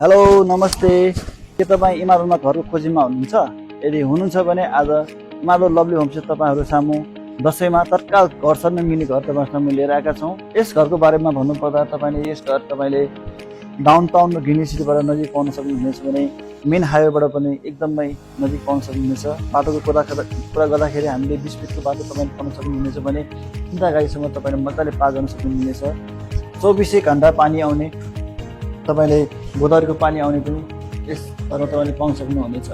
Hello नमस्ते, के तपाईँ इमादोलमा घरको खोजीमा हुनुहुन्छ? यदि हुनुहुन्छ भने आज इमादोल लभली होमस्टे तपाईँहरू सामु दसैँमा तत्काल घर सर्न मिल्ने घर तपाईँ सामु लिएर आएका छौँ। यस घरको बारेमा भन्नुपर्दा तपाईँले यस घर तपाईँले डाउनटाउन र ग्रिनी सिटीबाट नजिक पाउन सक्नुहुनेछ भने मेन हाइवेबाट पनि एकदमै नजिक पाउन सक्नुहुनेछ। बाटोको कुरा गर्दाखेरि हामीले 20 मिनटको बाटो तपाईँले पाउन सक्नुहुनेछ भने सिन्तागाईसम्म तपाईँले मजाले पार गर्न सक्नुहुनेछ। 24 घण्टा पानी आउने, तपाईँले गोदावरीको पानी आउने पनि यस घरमा तपाईँले पाउन सक्नुहुनेछ।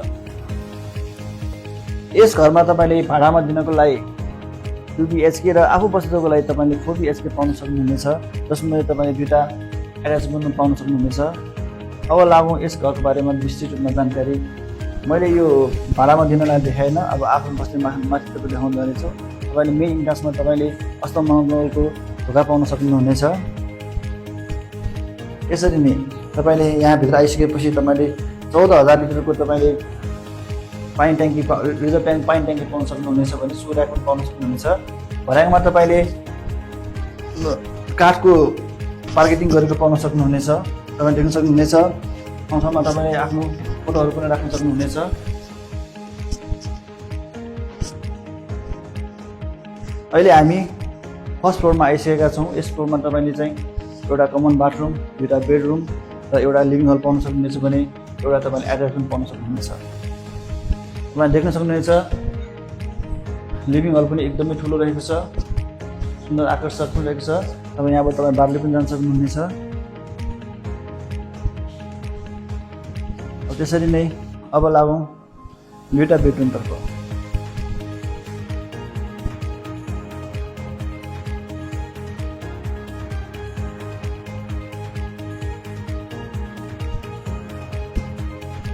यस घरमा तपाईँले भाडामा दिनको लागि 2 BHK र आफू बस्नुको लागि तपाईँले 4 BHK पाउन सक्नुहुनेछ, जसमा तपाईँले 2टा एट्याचमेन्ट पाउन सक्नुहुनेछ। अब लागौँ यस घरको बारेमा विस्तृत रूपमा जानकारी। मैले यो भाडामा दिनलाई देखाएन, अब आफू बस्ने माथि तपाईँ देखाउनु जानेछु। तपाईँले मेन इन्ट्रान्समा तपाईँले अष्टमङ्गलको ढोका पाउन सक्नुहुनेछ। यसरी नै तपाईँले यहाँभित्र आइसकेपछि तपाईँले 14,000 लिटरको तपाईँले पानी ट्याङ्की रिजर्भ पानी ट्याङ्की पाउन सक्नुहुनेछ भने सुराको पाउन सक्नुहुनेछ। भर्याङमा तपाईँले काठको मार्केटिङ गरेको पाउन सक्नुहुनेछ। तपाईँले देख्न सक्नुहुनेछ। ठाउँमा तपाईँले आफ्नो फोटोहरू पनि राख्न सक्नुहुनेछ। अहिले हामी फर्स्ट फ्लोरमा आइसकेका छौँ। यस फ्लोरमा तपाईँले चाहिँ एउटा कमन बाथरुम, 2टा बेडरुम र एउटा लिभिङ हल पाउन सक्नुहुनेछ भने एउटा तपाईँले एट्याचमेन्ट पाउन सक्नुहुनेछ। तपाईँले देख्न सक्नुहुनेछ लिभिङ हल पनि एकदमै ठुलो रहेको छ, सुन्दर आकर्षक पनि रहेको छ। तपाईँ यहाँबाट तपाईँ बाहिर पनि जान सक्नुहुनेछ। त्यसरी नै अब लागौँ 2टा बेडरुमतर्फ।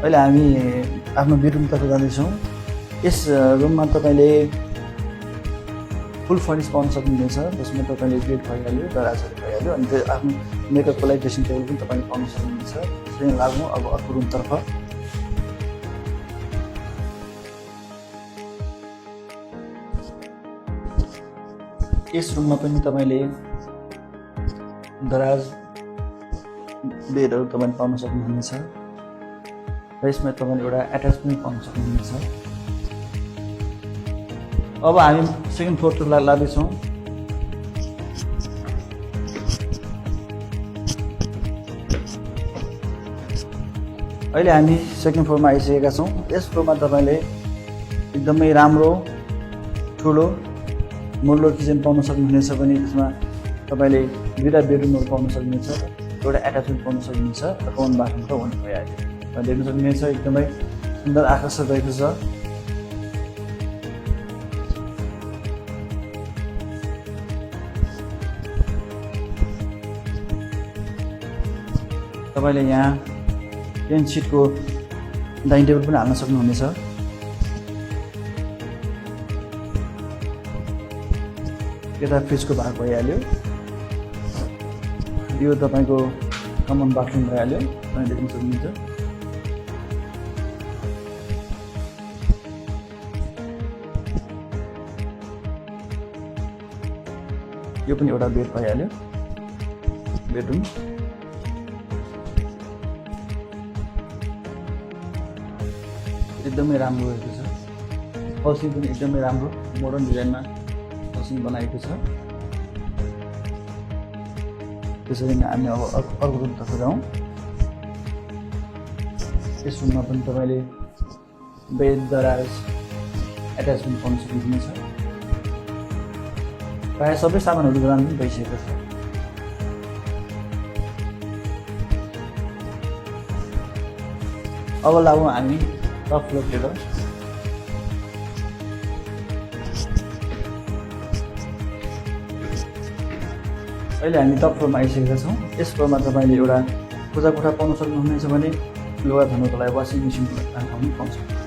अहिले हामी आफ्नो बेडरुमतर्फ जाँदैछौँ। यस रुममा तपाईँले फुल फर्निस पाउन सक्नुहुनेछ, जसमा तपाईँले बेड भइहाल्यो, दराजहरू भइहाल्यो, अनि त्यो आफ्नो मेकअपको लागि ड्रेसिङ टेबल पनि तपाईँले पाउन सक्नुहुनेछ। त्यसरी लाग्नु अब अर्को रुमतर्फ। यस रुममा पनि तपाईँले दराज, बेडहरू तपाईँले पाउन सक्नुहुनेछ र यसमा तपाईँले एउटा एट्याचमेन्ट पाउन सक्नुहुनेछ। अब हामी सेकेन्ड फ्लोरतिर लाग्दैछौँ। अहिले हामी सेकेन्ड फ्लोरमा आइसकेका छौँ। यस फ्लोरमा तपाईँले एकदमै राम्रो ठुलो मोडुलर किचन पाउन सक्नुहुनेछ भने त्यसमा तपाईँले 2टा बेडरुमहरू पाउन सक्नुहुनेछ, एउटा एट्याचमेन्ट पाउन सक्नुहुनेछ र कमन बाथरुम त हुनु भइहाल्यो। देख्न सक्नुहुनेछ एकदमै सुन्दर आकर्षक रहेको छ। तपाईँले यहाँ 10 सिटको डाइनिङ टेबल पनि हाल्न सक्नुहुनेछ। यता फ्रिजको भाग भइहाल्यो, यो तपाईँको कमन बाथरुम भइहाल्यो, तपाईँ देख्न सक्नुहुन्छ। यो पनि एउटा बेड भइहाल्यो, बेडरुम। एकदमै राम्रो रहेको छ। फर्सिङ पनि एकदमै राम्रो मोडर्न डिजाइनमा फर्सिङ बनाएको छ। त्यसरी नै हामी अब अर्को रुमतर्फ जाउँ। यस रुममा पनि तपाईँले बेड, दराज, एट्याचमेन्ट पाउन सक्नुहुनेछ। प्रायः सबै सामानहरू ग्राउन्ड पनि भइसकेको छ। अब लागौँ हामी टप फ्लोरतिर। अहिले हामी टप फ्लोरमा आइसकेका छौँ। यस फ्लोरमा तपाईँले एउटा पूजा कोठा पाउन सक्नुहुनेछ भने लुगा धुनको लागि वासिङ मेसिनको पनि पाउन सक्नुहुन्छ।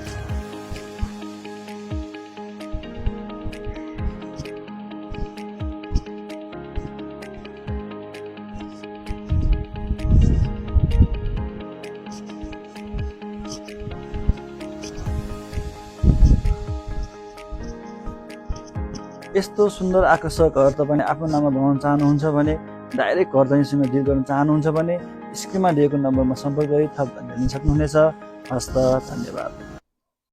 यस्तो सुन्दर आकर्षक घर तपाईँले आफ्नो नाममा बनाउन चाहनुहुन्छ भने, डाइरेक्ट घर दैनीसँग डिल गर्न चाहनुहुन्छ भने स्क्रिनमा दिएको नम्बरमा सम्पर्क गरी थप जानकारी लिन सक्नुहुनेछ। हस्त, धन्यवाद।